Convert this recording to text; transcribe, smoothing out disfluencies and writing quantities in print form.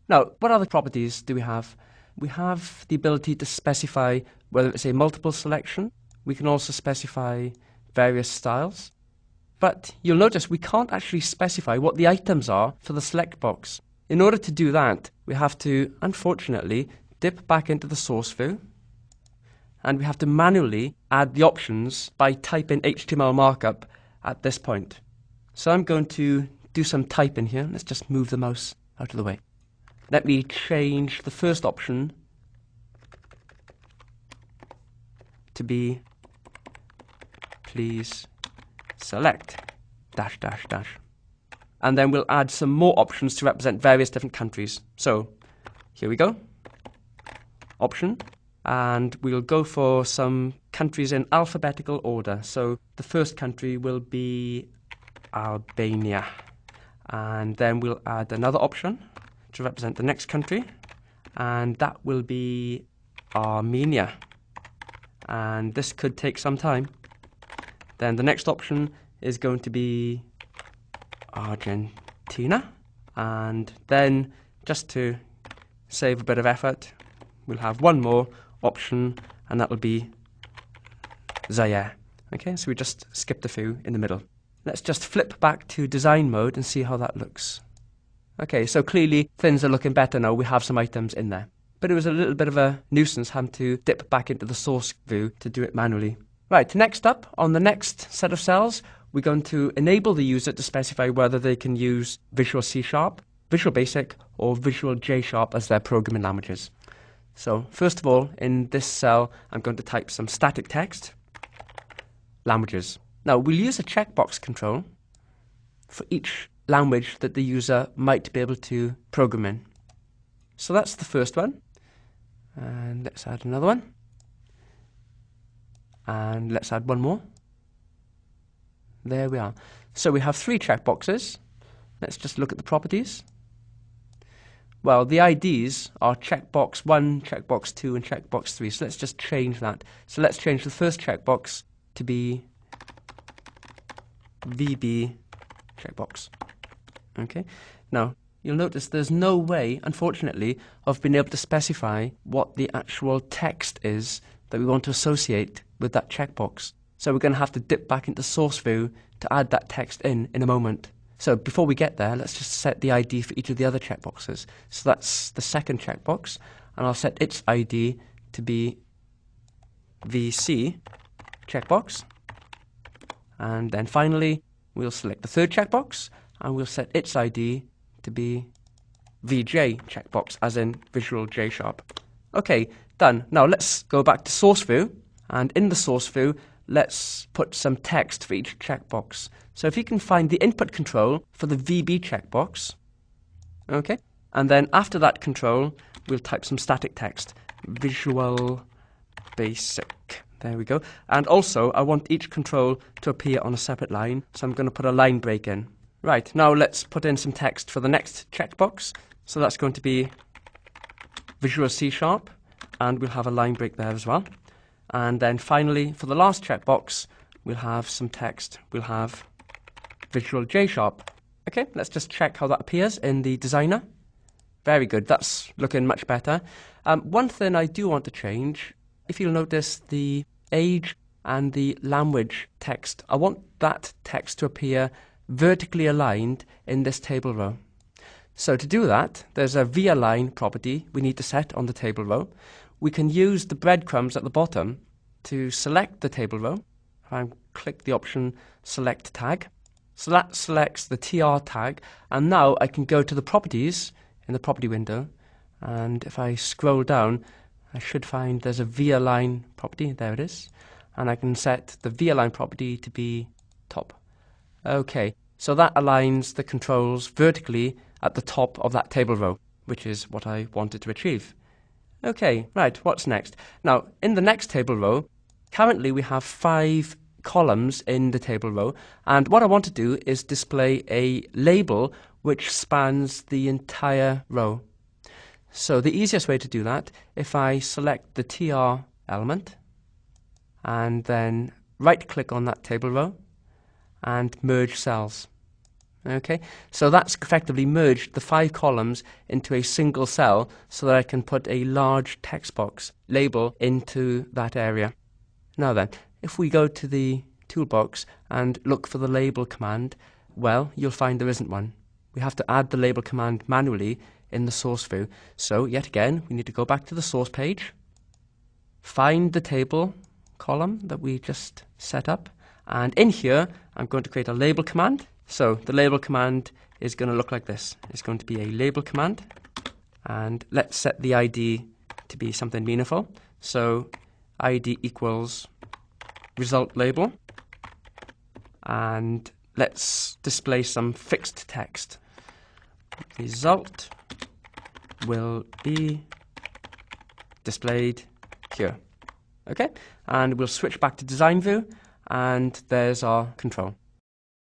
Now, what other properties do we have? We have the ability to specify whether it's a multiple selection. We can also specify various styles. But you'll notice we can't actually specify what the items are for the select box. In order to do that, we have to, unfortunately, dip back into the source view, and we have to manually add the options by typing HTML markup at this point. So I'm going to do some typing here. Let's just move the mouse out of the way. Let me change the first option to be please select dash dash dash. And then we'll add some more options to represent various different countries. So here we go. Option. And we'll go for some countries in alphabetical order. So the first country will be Albania. And then we'll add another option to represent the next country. And that will be Armenia. And this could take some time. Then the next option is going to be Argentina. And then, just to save a bit of effort, we'll have one more option, and that will be Zaire. Okay, so we just skipped a few in the middle. Let's just flip back to design mode and see how that looks. Okay, so clearly things are looking better now. We have some items in there. But it was a little bit of a nuisance having to dip back into the source view to do it manually. Right, next up, on the next set of cells, we're going to enable the user to specify whether they can use Visual C#, Visual Basic, or Visual J# as their programming languages. So first of all, in this cell, I'm going to type some static text, languages. Now, we'll use a checkbox control for each language that the user might be able to program in. So that's the first one. And let's add another one. And let's add one more. There we are. So we have 3 checkboxes. Let's just look at the properties. Well, the IDs are checkbox 1, checkbox 2, and checkbox 3. So let's just change that. So let's change the first checkbox to be VB checkbox. Okay. Now, you'll notice there's no way, unfortunately, of being able to specify what the actual text is that we want to associate with that checkbox. So we're going to have to dip back into source view to add that text in a moment. So before we get there, let's just set the ID for each of the other checkboxes. So that's the second checkbox, and I'll set its ID to be VC checkbox. And then finally, we'll select the third checkbox, and we'll set its ID to be VJ checkbox, as in Visual J#. Okay, done. Now let's go back to source view, and in the source view, let's put some text for each checkbox. So if you can find the input control for the VB checkbox, okay, and then after that control, we'll type some static text, Visual Basic. There we go. And also, I want each control to appear on a separate line, so I'm going to put a line break in. Right, now let's put in some text for the next checkbox. So that's going to be Visual C#, and we'll have a line break there as well. And then finally, for the last checkbox, we'll have some text. We'll have Visual J#. Okay, let's just check how that appears in the designer. Very good, that's looking much better. One thing I do want to change, if you'll notice the age and the language text, I want that text to appear vertically aligned in this table row. So to do that, there's a v-align property we need to set on the table row. We can use the breadcrumbs at the bottom to select the table row. I click the option Select Tag. So that selects the TR tag, and now I can go to the properties in the property window, and if I scroll down, I should find there's a v-align property. There it is. And I can set the v-align property to be top. Okay, so that aligns the controls vertically at the top of that table row, which is what I wanted to achieve. Okay, right, what's next? Now, in the next table row, currently we have 5 columns in the table row, and what I want to do is display a label which spans the entire row. So the easiest way to do that, if I select the TR element, and then right-click on that table row, and merge cells. Okay, so that's effectively merged the 5 columns into a single cell so that I can put a large text box label into that area. Now then, if we go to the toolbox and look for the label command, well, you'll find there isn't one. We have to add the label command manually in the source view. So yet again, we need to go back to the source page, find the table column that we just set up, and in here I'm going to create a label command. So the label command is going to look like this. It's going to be a label command, and let's set the ID to be something meaningful. So ID equals result label, and let's display some fixed text. Result will be displayed here. Okay, and we'll switch back to design view, and there's our control.